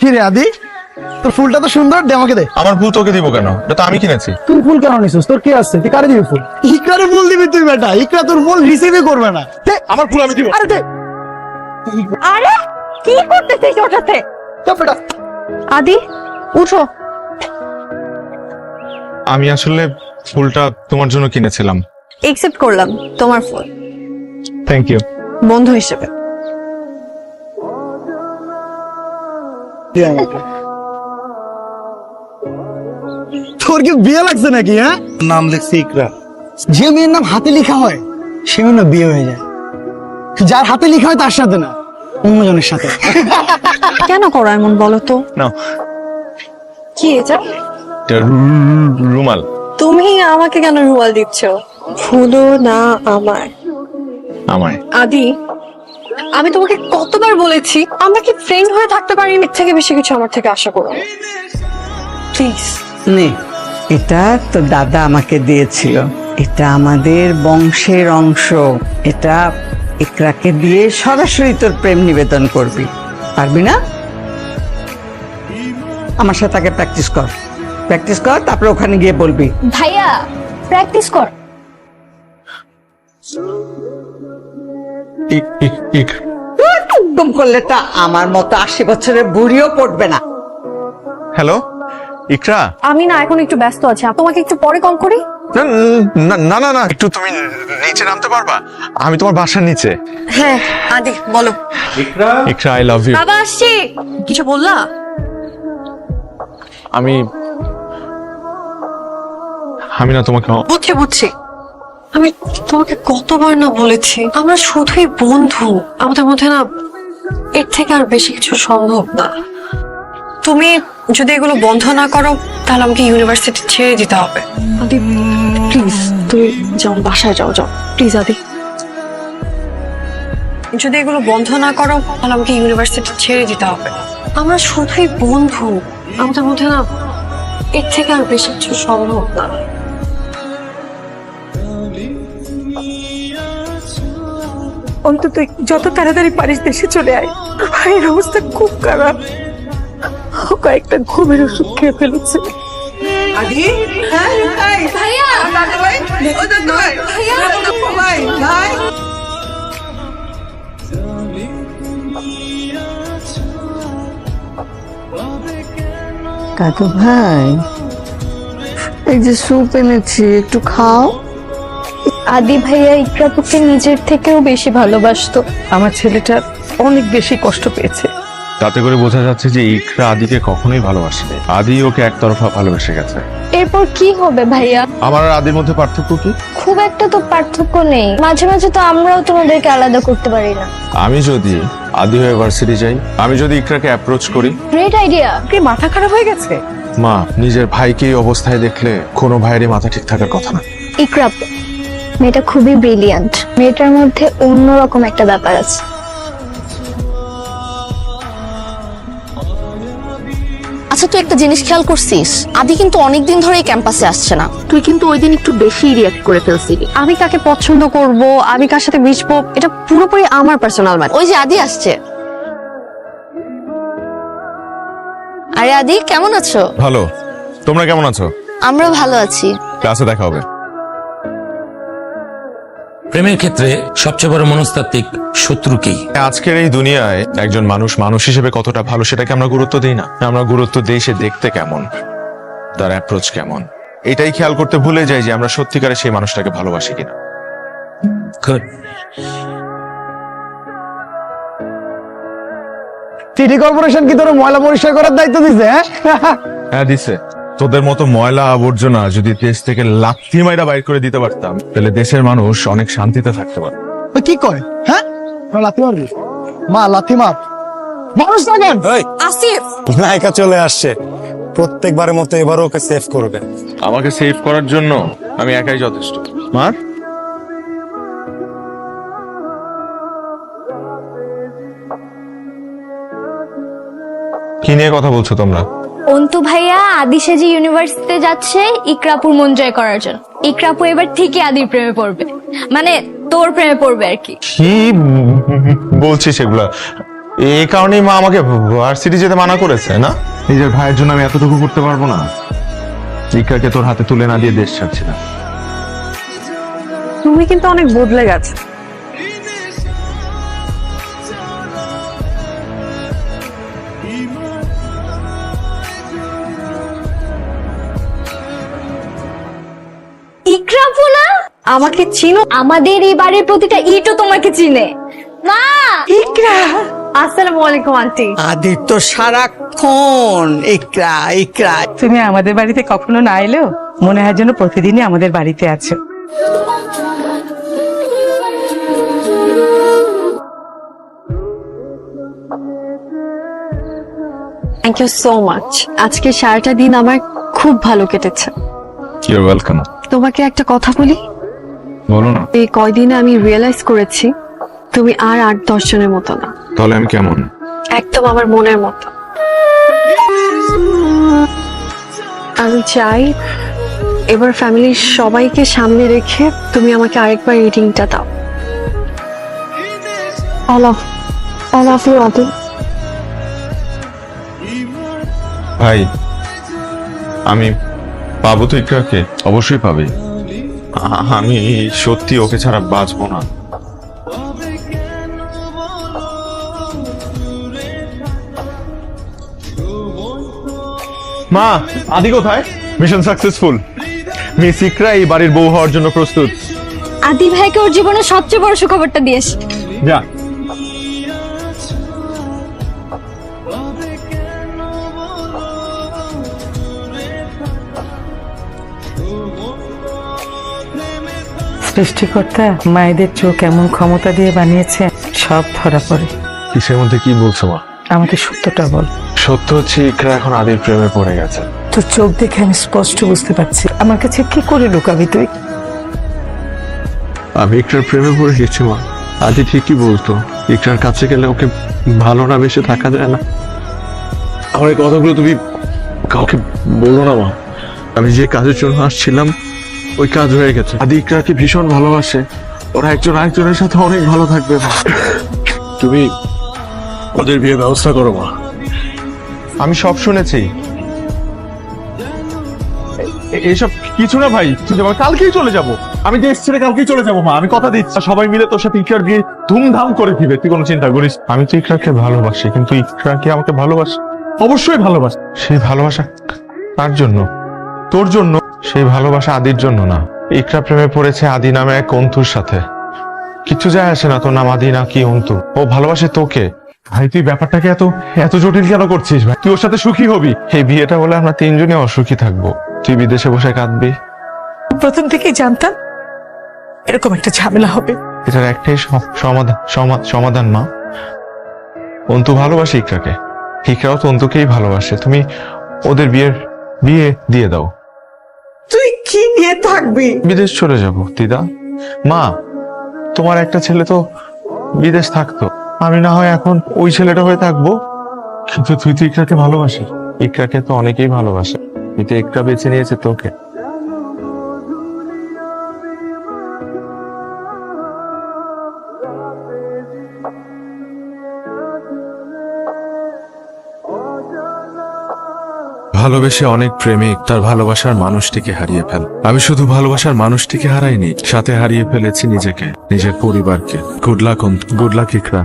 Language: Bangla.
কি রে আদি, তোর ফুলটা তো সুন্দর, দে আমাকে দে। আমার ফুল তোকে দিব কেন? এটা তো আমি কিনেছি। তুই ফুল কেন নিছিস? তোর কি আছে? তুই কারে দিবি ফুল? ইকরারে ফুল দিবি তুই বেটা? ইকরা তোর ফুল রিসিভই করবে না। দে আমার ফুল আমি দিব। আরে দে। আরে কি করতেছিস ওটাতে? চুপ বেটা। আদি উঠো। আমি আসলে ফুলটা তোমার জন্য কিনেছিলাম। একসেপ্ট করলাম তোমার ফোন থ্যাংক ইউ। বন্ধু হিসেবে। দে আমাকে। তোর কি বিয়ে লাগছে নাকি? হ্যাঁ, নাম লিখছি ইকরা। যে মেয়ের নাম হাতে লেখা হয় সে মেয়ের না বিয়ে হয়ে যায়, যার হাতে লেখা হয় তার সাথে না, অন্যজনের সাথে। কেন করো এমন বলো তো? না, কি এটা? এটা রুমাল। তুমি আমাকে কেন রুমাল দিচ্ছ? ফুলও না আমার। আমায়। আদি আমি তোমাকে কতবার বলেছি আমরা কি ফ্রেন্ড হয়ে থাকতে পারি? এর থেকে বেশি কিছু আমার থেকে আশা করো প্লিজ। নে, এটা তো দাদা আমাকে দিয়েছিল, এটা আমাদের বংশের অংশ। এটা ইকরাকে দিয়ে সরাসরি তোর প্রেম নিবেদন করবি, পারবি না? আমার সাথে আগে প্র্যাকটিস কর, প্র্যাকটিস কর, তারপরে ওখানে গিয়ে বলবি। ভাইয়া প্র্যাকটিস কর। একদম করলে তা আমার মতো 80 বছরের বুড়িও পড়বে না। হ্যালো ইকরা। আমি না এখন একটু ব্যস্ত আছি, তোমাকে একটু পরে কল করি। না না না না, একটু তুমি নিচে নামতে পারবা? আমি তোমার বাসার নিচে। হ্যাঁ আদি বলো। ইকরা আই লাভ ইউ। বাবা আসছি। কিছু বললা? আমি না তোমাকে বুঝছি আমি তোমাকে কতবার না বলেছি আমরা শুধুই বন্ধু, আমাদের মধ্যে না এর থেকে আর বেশি কিছু সম্ভব না। তুমি যদি এগুলো বন্ধ না করো তাহলে আমাকে ইউনিভার্সিটি ছেড়ে দিতে হবে। আদি প্লিজ তুমি যাও, বাসায় যাও প্লিজ। আদি যদি এগুলো বন্ধ না করো তাহলে আমাকে ইউনিভার্সিটি ছেড়ে দিতে হবে। আমরা শুধুই বন্ধু, আমাদের মধ্যে না এর থেকে আর বেশি কিছু সম্ভব না। অন্তত যত তাড়াতাড়ি পারিস দেশে চলে আয়। ভাইয়ের অবস্থা খুব খারাপ, ও কয়েকটা ঘুমের ওষুধ খেয়ে ফেলেছে। কাকু ভাই, এই যে স্যুপ এনেছি, একটু খাও। আদি ভাইয়া ইকরাপুকে নিজের থেকেও বেশি ভালোবাসতো। আমার ছেলেটা অনেক বেশি কষ্ট পেয়েছে। তাতে করে বোঝা যাচ্ছে যে ইকরা আদিকে কখনোই ভালোবাসেনি, আদি ওকে একতরফা ভালোবেসে গেছে। এরপর কি হবে ভাইয়া? আমার আর আদির মধ্যে পার্থক্য কি? খুব একটা তো পার্থক্য নেই, মাঝে মাঝে তো আমরাও তোমাদেরকে আলাদা করতে পারি না। আমি যদি আদি হয়ে ভার্সিটি যাই, আমি যদি ইকরাকে অ্যাপ্রোচ করি। Great idea. কি মাথা খারাপ হয়ে গেছে? মা, নিজের ভাইকে এই অবস্থায় দেখলে কোনো ভাইয়েরই মাথা ঠিক থাকার কথা না। ইকরাপু মেয়েটা খুবই ব্রিলিয়ান্ট, মেয়েটার মধ্যে অন্যরকম একটা ব্যাপার আছে। আচ্ছা, তুই একটা জিনিস খেয়াল করছিস? আদি কিন্তু অনেকদিন ধরে এই ক্যাম্পাসে আসছে না। তুই কিন্তু ওই দিন একটু বেশি রিয়াক্ট করে ফেলছিলি। আমি কাকে পছন্দ করব, আমি কার সাথে মিশবো, এটা পুরোপুরি আমার পার্সোনাল ম্যাটার। ওই যে আদি আসছে। আরে আদি, কেমন আছো? ভালো, তোমরা কেমন আছো? আমরা ভালো আছি। ক্লাসে দেখা হবে। প্রেমের ক্ষেত্রে সবচেয়ে বড় মনস্তাত্ত্বিক শত্রু কি? আজকের এই দুনিয়ায় একজন মানুষ মানুষ হিসেবে কতটা ভালো সেটাকে আমরা গুরুত্ব দিই না। আমরা গুরুত্ব দিই সে দেখতে কেমন, তার অ্যাপ্রোচ কেমন। এটাই খেয়াল করতে ভুলে যাই যে আমরা সত্যিকারে সেই মানুষটাকে ভালোবাসি কিনা। Good. সিটি কর্পোরেশন কি তোর ময়লা পরিষ্কার করার দায়িত্ব দিছে? হ্যাঁ দিছে। তোদের মতো ময়লা আবর্জনা যদি দেশ থেকে লাথি মাইরা বাইর করে দিতে পারতাম, তাহলে দেশের মানুষ অনেক শান্তিতে থাকতে পারত। ওই কি কয়? হ্যাঁ, লাথি মারবি? মা লাথি মার। মানুষ থাকেন। আসিফ নায়িকা চলে আসছে, প্রত্যেকবারের মতো এবারও ওকে সেভ করবে। আমাকে সেভ করার জন্য আমি একাই যথেষ্ট। মার। কি নিয়ে কথা বলছো তোমরা? অন্তু ভাইয়া আদি সেজে ইউনিভার্সিটিতে যাচ্ছে ইকরাপুর মন জয় করার জন্য। ইকরাপু এবার ঠিকই আদির প্রেমে পড়বে, মানে তোর প্রেমে পড়বে আর কি। কি বলছিস এগুলা? এই কারণেই মা আমাকে ভার্সিটি যেতে মানা করেছে না? নিজের ভাইয়ের জন্য আমি এতটুকু করতে পারবো না? ইকরাকে তোর হাতে তুলে না দিয়ে দেশ ছাড়ছি না। তুমি কিন্তু অনেক বদলে গেছো। ইকরাপু না? আমাকে চিনো? আমাদের এই বাড়ির প্রতিটা ইটও তোমাকে চিনে। মা! ইকরা, আসসালামু আলাইকুম আন্টি। আদি তো সারাক্ষণ ইকরা ইকরা। তুমি আমাদের বাড়িতে কখনো না এলেও মনে হয় যেন প্রতিদিনই আমাদের বাড়িতে আছো। Thank you so much. আজকে সারাটা দিন আমার খুব ভালো কেটেছে। You welcome. তোমাকে একটা কথা বলি, বলো না। এই কয়দিনে আমি রিয়েলাইজ করেছি তুমি আর 8-10 জনের মতো না, তাহলে আমি কেমন? একদম আমার মনের মতো। আমি চাই এবার ফ্যামিলির সবাইকে সামনে রেখে তুমি আমাকে আরেকবার রিডিংটা দাও। I love you আদি। ভাই, আমি পাবো তো ইকরাকে? অবশ্যই পাবে। আমি সত্যি ওকে ছাড়া বাঁচবো না। মা, আদি কোথায়? Mission successful. মিস ইকরা এই বাড়ির বউ হওয়ার জন্য প্রস্তুত। আদি ভাইকে ওর জীবনের সবচেয়ে বড় সুখবরটা দিয়েস। যা। সৃষ্টিকর্তা মায়েদের চোখ এমন ক্ষমতা দিয়ে বানিয়েছে, সব ধরা পড়ে। কিসের মধ্যে কি বলছো মা? আমাকে সত্যটা বল। সত্য হচ্ছে ইকরা এখন আদির প্রেমে পড়ে গেছে। তোর চোখ দেখে আমি স্পষ্ট বুঝতে পারছি। আমার কাছে কি করে লুকাবি তুই? আমি ইকরার প্রেমে পড়ে গেছি মা। আদি ঠিকই বলতো, ইকরার কাছে গেলে ওকে ভালো না বেশি থাকা যায় না। আমার এই কথাগুলো তুমি কাউকে বলো না মা। আমি যে কাজের জন্য আসছিলাম ওই কাজ হয়ে গেছে। আদি ইকরাকে ভীষণ ভালোবাসে। ওরা একজন আরেকজনের সাথে অনেক ভালো থাকবে মা। তুমি ওদের বিয়ে ব্যবস্থা করো মা। আমি সব শুনেছি। এইসব কিছু না ভাই, কালকেই চলে যাব। আমি দেশ ছেড়ে কালকেই চলে যাবো মা, আমি কথা দিচ্ছি। সবাই মিলে তোর সাথে ইকরার বিয়ে ধুমধাম করে দিবে, তুই কোনো চিন্তা করিস। আমি তো ইকরাকে ভালোবাসি, কিন্তু ইকরা কি আমাকে ভালোবাসে? অবশ্যই ভালোবাসে। সেই ভালোবাসা কার জন্য? তোর জন্য। সেই ভালোবাসা আদির জন্য না। ইকরা প্রেমে পড়েছে আদি নামে এক অন্তুর সাথে। কিছু যায় আসে না তোর নাম আদি না কি অন্তু। ও ভালোবাসে তোকে। ভাই তুই ব্যাপারটাকে এত জটিল কেন করছিস ভাই? তুই ওর সাথে সুখী হবি। এই বিয়েটা বলে আমরা তিনজনই অসুখী থাকবো। তুই বিদেশে বসে কাঁদবি। প্রথম থেকেই জানতাম এরকম একটা ঝামেলা হবে। এটার একটাই সমাধান মা। অন্তু ভালোবাসে ইকরাকে, ইকরাও তো অন্তুকেই ভালোবাসে। তুমি ওদের বিয়ে দিয়ে দাও। তুই কি নিয়ে থাকবি? বিদেশ চলে যাব দিদা। মা, তোমার একটা ছেলে তো বিদেশ থাকতো, আমি না হয় এখন ওই ছেলেটা হয়ে থাকবো। কিন্তু তুই তো ইকরাকে ভালোবাসিস। ইকরাকে তো অনেকেই ভালোবাসে, কিন্তু ইকরা বেছে নিয়েছে তোকে। ভালোবেসে অনেক প্রেমিক তার ভালোবাসার মানুষটিকে হারিয়ে ফেল। আমি শুধু ভালোবাসার মানুষটিকে হারাইনি, সাথে হারিয়ে ফেলেছি নিজেকে, নিজের পরিবারকে। গুড লাক ইকরা।